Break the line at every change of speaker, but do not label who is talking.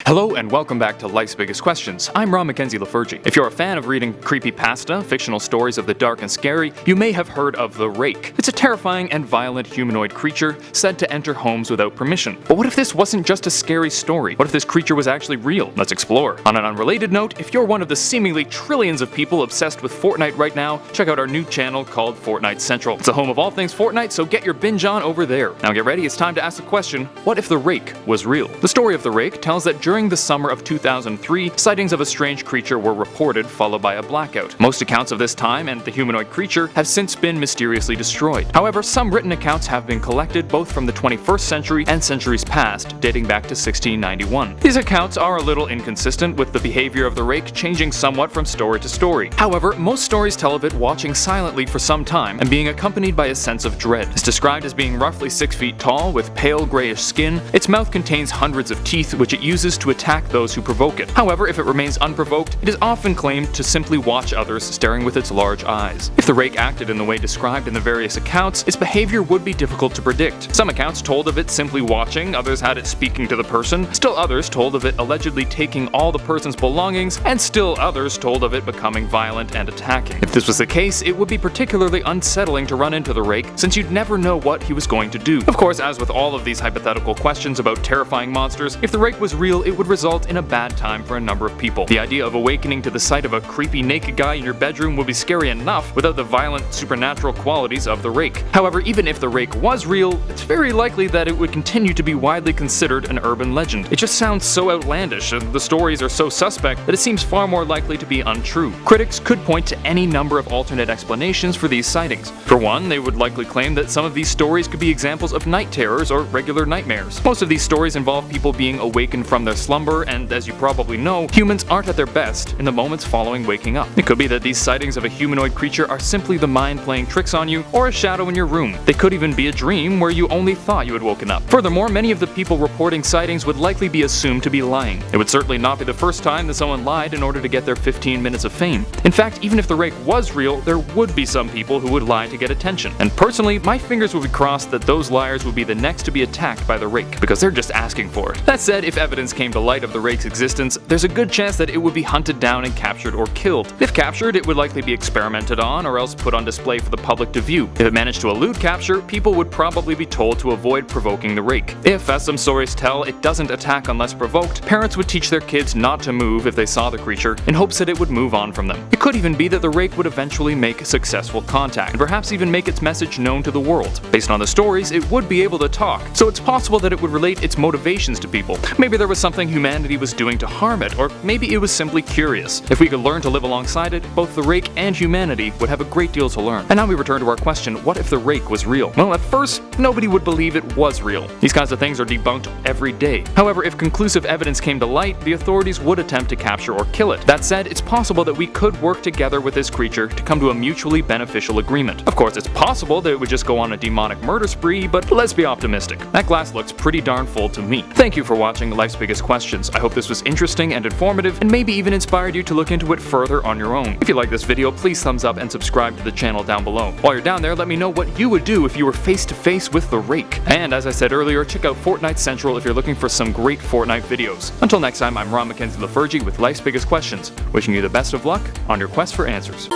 Hello and welcome back to Life's Biggest Questions. I'm Ron Mackenzie Lafergie. If you're a fan of reading creepypasta, fictional stories of the dark and scary, you may have heard of the Rake. It's a terrifying and violent humanoid creature said to enter homes without permission. But what if this wasn't just a scary story? What if this creature was actually real? Let's explore. On an unrelated note, if you're one of the seemingly trillions of people obsessed with Fortnite right now, check out our new channel called Fortnite Central. It's the home of all things Fortnite, so get your binge on over there. Now get ready, it's time to ask the question, what if the Rake was real? The story of the Rake tells that during the summer of 2003, sightings of a strange creature were reported, followed by a blackout. Most accounts of this time and the humanoid creature have since been mysteriously destroyed. However, some written accounts have been collected both from the 21st century and centuries past, dating back to 1691. These accounts are a little inconsistent, with the behavior of the Rake changing somewhat from story to story. However, most stories tell of it watching silently for some time and being accompanied by a sense of dread. It's described as being roughly 6 feet tall, with pale grayish skin. Its mouth contains hundreds of teeth, which it uses to attack those who provoke it. However, if it remains unprovoked, it is often claimed to simply watch others, staring with its large eyes. If the Rake acted in the way described in the various accounts, its behavior would be difficult to predict. Some accounts told of it simply watching, others had it speaking to the person, still others told of it allegedly taking all the person's belongings, and still others told of it becoming violent and attacking. If this was the case, it would be particularly unsettling to run into the Rake, since you'd never know what he was going to do. Of course, as with all of these hypothetical questions about terrifying monsters, if the Rake was real, it would result in a bad time for a number of people. The idea of awakening to the sight of a creepy naked guy in your bedroom would be scary enough without the violent supernatural qualities of the Rake. However, even if the Rake was real, it's very likely that it would continue to be widely considered an urban legend. It just sounds so outlandish, and the stories are so suspect that it seems far more likely to be untrue. Critics could point to any number of alternate explanations for these sightings. For one, they would likely claim that some of these stories could be examples of night terrors or regular nightmares. Most of these stories involve people being awakened from their slumber, and as you probably know, humans aren't at their best in the moments following waking up. It could be that these sightings of a humanoid creature are simply the mind playing tricks on you, or a shadow in your room. They could even be a dream where you only thought you had woken up. Furthermore, many of the people reporting sightings would likely be assumed to be lying. It would certainly not be the first time that someone lied in order to get their 15 minutes of fame. In fact, even if the Rake was real, there would be some people who would lie to get attention. And personally, my fingers would be crossed that those liars would be the next to be attacked by the Rake, because they're just asking for it. That said, if evidence came to light of the Rake's existence, there's a good chance that it would be hunted down and captured or killed. If captured, it would likely be experimented on or else put on display for the public to view. If it managed to elude capture, people would probably be told to avoid provoking the Rake. If, as some stories tell, it doesn't attack unless provoked, parents would teach their kids not to move if they saw the creature, in hopes that it would move on from them. It could even be that the Rake would eventually make successful contact, and perhaps even make its message known to the world. Based on the stories, it would be able to talk, so it's possible that it would relate its motivations to people. Maybe there was something humanity was doing to harm it, or maybe it was simply curious. If we could learn to live alongside it, both the Rake and humanity would have a great deal to learn. And now we return to our question, what if the Rake was real? Well, at first, nobody would believe it was real. These kinds of things are debunked every day. However, if conclusive evidence came to light, the authorities would attempt to capture or kill it. That said, it's possible that we could work together with this creature to come to a mutually beneficial agreement. Of course, it's possible that it would just go on a demonic murder spree, but let's be optimistic. That glass looks pretty darn full to me. Thank you for watching Life's Biggest Questions. I hope this was interesting and informative, and maybe even inspired you to look into it further on your own. If you like this video, please thumbs up and subscribe to the channel down below. While you're down there, let me know what you would do if you were face to face with the Rake. And as I said earlier, check out Fortnite Central if you're looking for some great Fortnite videos. Until next time, I'm Ron Mackenzie Lafergie with Life's Biggest Questions, wishing you the best of luck on your quest for answers.